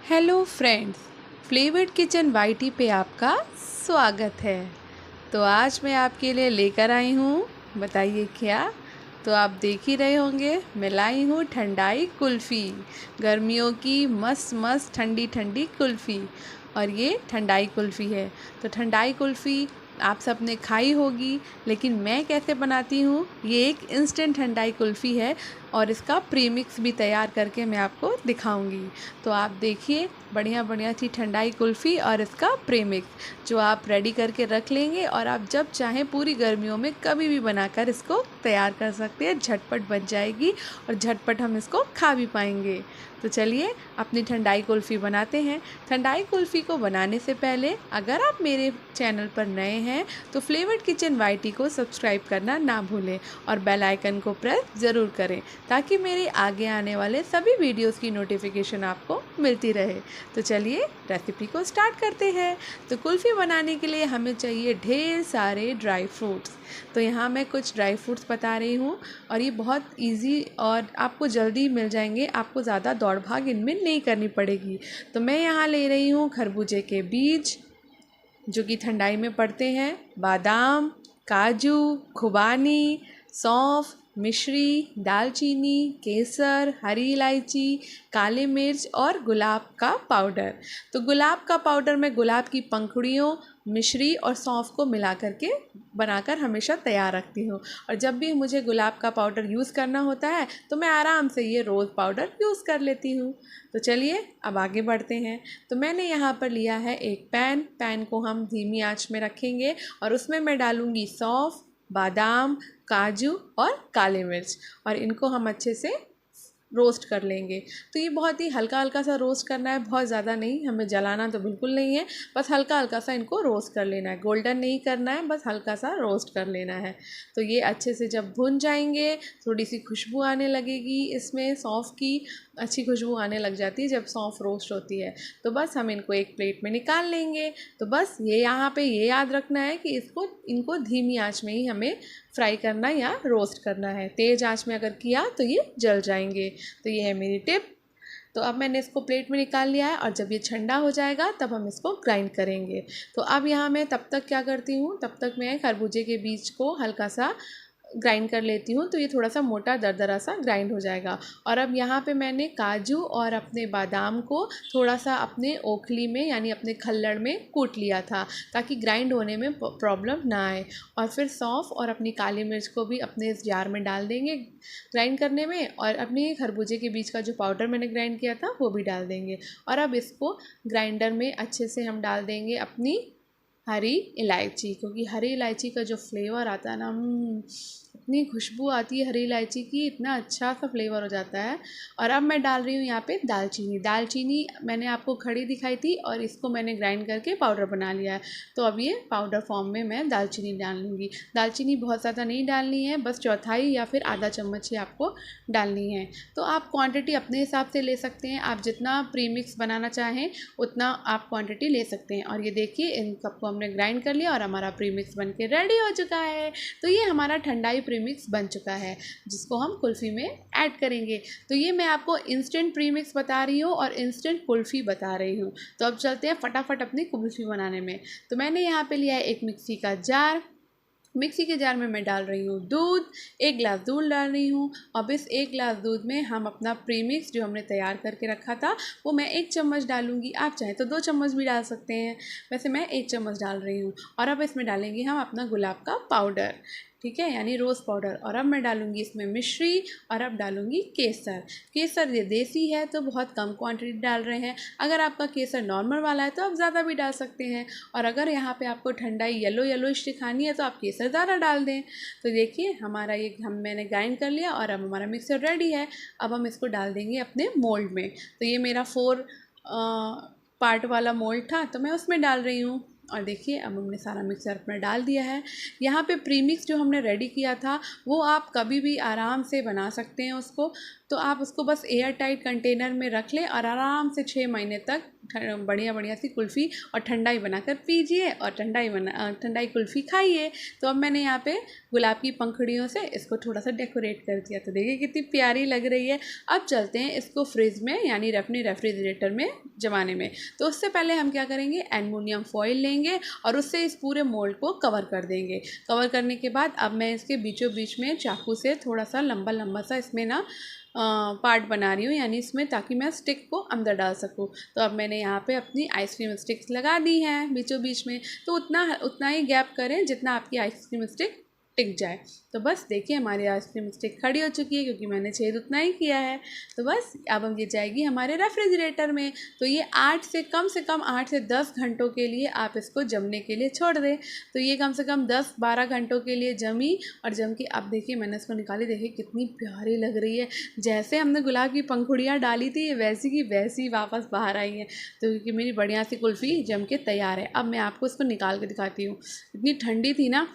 Hello friends, Flavoured Kitchen YT पे आपका स्वागत है। तो आज मैं आपके लिए लेकर आई हूँ, बताइए क्या। तो आप देख ही रहे होंगे, मैं लाई हूँ ठंडाई कुल्फ़ी, गर्मियों की मस्त मस्त ठंडी ठंडी कुल्फ़ी। और ये ठंडाई कुल्फ़ी है। तो ठंडाई कुल्फ़ी आप सब ने खाई होगी, लेकिन मैं कैसे बनाती हूँ, ये एक इंस्टेंट ठंडाई कुल्फ़ी है और इसका प्रीमिक्स भी तैयार करके मैं आपको दिखाऊंगी। तो आप देखिए, बढ़िया बढ़िया सी ठंडाई कुल्फ़ी और इसका प्रीमिक्स जो आप रेडी करके रख लेंगे और आप जब चाहें पूरी गर्मियों में कभी भी बनाकर इसको तैयार कर सकते हैं। झटपट बन जाएगी और झटपट हम इसको खा भी पाएंगे। तो चलिए अपनी ठंडाई कुल्फ़ी बनाते हैं। ठंडाई कुल्फ़ी को बनाने से पहले अगर आप मेरे चैनल पर नए हैं तो फ्लेवर्ड किचन वाईटी को सब्सक्राइब करना ना भूलें और बेल आइकन को प्रेस ज़रूर करें ताकि मेरे आगे आने वाले सभी वीडियोस की नोटिफिकेशन आपको मिलती रहे। तो चलिए रेसिपी को स्टार्ट करते हैं। तो कुल्फ़ी बनाने के लिए हमें चाहिए ढेर सारे ड्राई फ्रूट्स। तो यहाँ मैं कुछ ड्राई फ्रूट्स बता रही हूँ और ये बहुत इजी और आपको जल्दी मिल जाएंगे, आपको ज़्यादा दौड़ भाग इनमें नहीं करनी पड़ेगी। तो मैं यहाँ ले रही हूँ खरबूजे के बीज जो कि ठंडाई में पड़ते हैं, बादाम, काजू, खुबानी, सौंफ, मिश्री, दालचीनी, केसर, हरी इलायची, काली मिर्च और गुलाब का पाउडर। तो गुलाब का पाउडर मैं गुलाब की पंखुड़ियों, मिश्री और सौंफ को मिला करके बनाकर हमेशा तैयार रखती हूँ। और जब भी मुझे गुलाब का पाउडर यूज़ करना होता है तो मैं आराम से ये रोज़ पाउडर यूज़ कर लेती हूँ। तो चलिए अब आगे बढ़ते हैं। तो मैंने यहाँ पर लिया है एक पैन को हम धीमी आंच में रखेंगे और उसमें मैं डालूँगी सौंफ, बादाम, काजू और काली मिर्च और इनको हम अच्छे से रोस्ट कर लेंगे। तो ये बहुत ही हल्का हल्का सा रोस्ट करना है, बहुत ज़्यादा नहीं, हमें जलाना तो बिल्कुल नहीं है, बस हल्का हल्का सा इनको रोस्ट कर लेना है। गोल्डन नहीं करना है, बस हल्का सा रोस्ट कर लेना है। तो ये अच्छे से जब भुन जाएंगे, थोड़ी सी खुशबू आने लगेगी, इसमें सौंफ की अच्छी खुशबू आने लग जाती है जब सौंफ रोस्ट होती है। तो बस हम इनको एक प्लेट में निकाल लेंगे। तो बस ये यहाँ पे ये याद रखना है कि इनको धीमी आंच में ही हमें फ्राई करना या रोस्ट करना है। तेज़ आंच में अगर किया तो ये जल जाएंगे। तो ये है मेरी टिप। तो अब मैंने इसको प्लेट में निकाल लिया है और जब ये ठंडा हो जाएगा तब हम इसको ग्राइंड करेंगे। तो अब यहाँ मैं तब तक क्या करती हूँ, तब तक मैं खरबूजे के बीज को हल्का सा ग्राइंड कर लेती हूँ। तो ये थोड़ा सा मोटा दरदरा सा ग्राइंड हो जाएगा। और अब यहाँ पे मैंने काजू और अपने बादाम को थोड़ा सा अपने ओखली में यानी अपने खल्लड़ में कूट लिया था ताकि ग्राइंड होने में प्रॉब्लम ना आए। और फिर सौंफ और अपनी काली मिर्च को भी अपने इस जार में डाल देंगे ग्राइंड करने में, और अपने खरबूजे के बीज का जो पाउडर मैंने ग्राइंड किया था वो भी डाल देंगे। और अब इसको ग्राइंडर में अच्छे से हम डाल देंगे अपनी हरी इलायची, क्योंकि हरी इलायची का जो फ्लेवर आता है ना, इतनी खुशबू आती है हरी इलायची की, इतना अच्छा सा फ्लेवर हो जाता है। और अब मैं डाल रही हूँ यहाँ पे दालचीनी मैंने आपको खड़ी दिखाई थी और इसको मैंने ग्राइंड करके पाउडर बना लिया है। तो अब ये पाउडर फॉर्म में मैं दालचीनी डाल लूँगी। दालचीनी बहुत ज़्यादा नहीं डालनी है, बस चौथाई या फिर आधा चम्मच ही आपको डालनी है। तो आप क्वांटिटी अपने हिसाब से ले सकते हैं, आप जितना प्रीमिक्स बनाना चाहें उतना आप क्वांटिटी ले सकते हैं। और ये देखिए, इन सबको हमने ग्राइंड कर लिया और हमारा प्रीमिक्स बन के रेडी हो चुका है। तो ये हमारा ठंडाई प्रीमिक्स बन चुका है जिसको हम कुल्फ़ी में ऐड करेंगे। तो ये मैं आपको इंस्टेंट प्रीमिक्स बता रही हूँ और इंस्टेंट कुल्फ़ी बता रही हूँ। तो अब चलते हैं फटाफट अपनी कुल्फ़ी बनाने में। तो मैंने यहाँ पे लिया है एक मिक्सी का जार। मिक्सी के जार में मैं डाल रही हूँ दूध, 1 गिलास दूध डाल रही हूँ। अब इस 1 गिलास दूध में हम अपना प्रीमिक्स जो हमने तैयार करके रखा था वो मैं 1 चम्मच डालूँगी, आप चाहें तो 2 चम्मच भी डाल सकते हैं, वैसे मैं 1 चम्मच डाल रही हूँ। और अब इसमें डालेंगे हम अपना गुलाब का पाउडर, ठीक है, यानी रोज़ पाउडर। और अब मैं डालूँगी इसमें मिश्री और अब डालूँगी केसर ये देसी है तो बहुत कम क्वांटिटी डाल रहे हैं। अगर आपका केसर नॉर्मल वाला है तो आप ज़्यादा भी डाल सकते हैं। और अगर यहाँ पे आपको ठंडाई येलोइश दिखानी है तो आप केसर ज़्यादा डाल दें। तो देखिए हमारा ये मैंने ग्राइंड कर लिया और अब हमारा मिक्सर रेडी है। अब हम इसको डाल देंगे अपने मोल्ड में। तो ये मेरा 4 पार्ट वाला मोल्ड था तो मैं उसमें डाल रही हूँ। और देखिए अब हमने सारा मिक्सर अपना डाल दिया है। यहाँ पे प्रीमिक्स जो हमने रेडी किया था वो आप कभी भी आराम से बना सकते हैं उसको, तो आप उसको बस एयर टाइट कंटेनर में रख लें और आराम से 6 महीने तक बढ़िया बढ़िया सी कुल्फ़ी और ठंडाई बनाकर पीजिए और ठंडाई कुल्फ़ी खाइए। तो अब मैंने यहाँ पे गुलाब की पंखुड़ियों से इसको थोड़ा सा डेकोरेट कर दिया, तो देखिए कितनी प्यारी लग रही है। अब चलते हैं इसको फ्रिज में यानी अपने रेफ्रिजरेटर में जमाने में। तो उससे पहले हम क्या करेंगे, एल्युमिनियम फॉइल लेंगे और उससे इस पूरे मोल्ड को कवर कर देंगे। कवर करने के बाद अब मैं इसके बीचों बीच में चाकू से थोड़ा सा लंबा लंबा सा इसमें ना पार्ट बना रही हूँ, यानी इसमें, ताकि मैं स्टिक को अंदर डाल सकूँ। तो अब मैंने यहाँ पे अपनी आइसक्रीम स्टिक्स लगा दी हैं बीचों बीच में। तो उतना ही गैप करें जितना आपकी आइसक्रीम स्टिक टिक जाए। तो बस देखिए हमारी आइसक्रीम स्टिक खड़ी हो चुकी है, क्योंकि मैंने छेद उतना ही किया है। तो बस अब हम ये जाएगी हमारे रेफ्रिजरेटर में। तो ये कम से कम 8 से 10 घंटों के लिए आप इसको जमने के लिए छोड़ दें। तो ये कम से कम 10-12 घंटों के लिए जमी, और जम के अब देखिए मैंने इसको निकाली, देखिए कितनी प्यारी लग रही है। जैसे हमने गुलाब की पंखुड़ियाँ डाली थी, ये वैसी की वैसी वापस बाहर आई है। तो क्योंकि मेरी बढ़िया सी कुल्फ़ी जम के तैयार है। अब मैं आपको इसको निकाल के दिखाती हूँ। इतनी ठंडी थी ना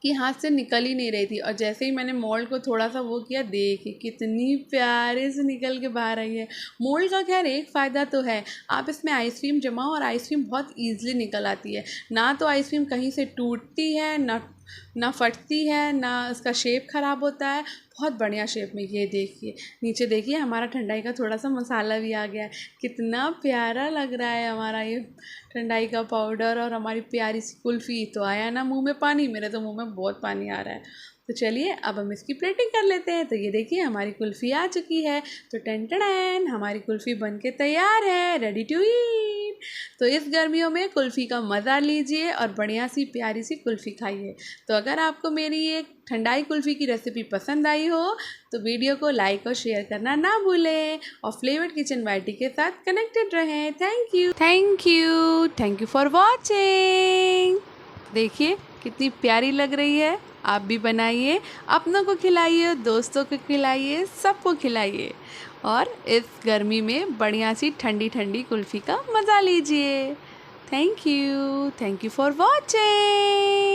कि हाथ से निकल ही नहीं रही थी, और जैसे ही मैंने मोल्ड को थोड़ा सा वो किया, देखिए कितनी प्यारे से निकल के बाहर आई है। मोल्ड का खैर एक फ़ायदा तो है, आप इसमें आइसक्रीम जमाओ और आइसक्रीम बहुत ईजिली निकल आती है। ना तो आइसक्रीम कहीं से टूटती है, ना फटती है, ना उसका शेप ख़राब होता है। बहुत बढ़िया शेप में। ये देखिए नीचे देखिए हमारा ठंडाई का थोड़ा सा मसाला भी आ गया है। कितना प्यारा लग रहा है हमारा ये ठंडाई का पाउडर और हमारी प्यारी सी कुल्फ़ी। तो आया ना मुंह में पानी, मेरे तो मुंह में बहुत पानी आ रहा है। तो चलिए अब हम इसकी प्लेटिंग कर लेते हैं। तो ये देखिए हमारी कुल्फ़ी आ चुकी है। तो टन हमारी कुल्फ़ी बन के तैयार है, रेडी टू ईट। तो इस गर्मियों में कुल्फ़ी का मज़ा लीजिए और बढ़िया सी प्यारी सी कुल्फ़ी खाइए। तो अगर आपको मेरी ये ठंडाई कुल्फ़ी की रेसिपी पसंद आई हो तो वीडियो को लाइक और शेयर करना ना भूलें, और फ्लेवर्ड किचन वाइटी के साथ कनेक्टेड रहें। Thank you for watching. देखिए कितनी प्यारी लग रही है। आप भी बनाइए, अपनों को खिलाइए, दोस्तों को खिलाइए, सबको खिलाइए, और इस गर्मी में बढ़िया सी ठंडी ठंडी कुल्फ़ी का मज़ा लीजिए। Thank you for watching.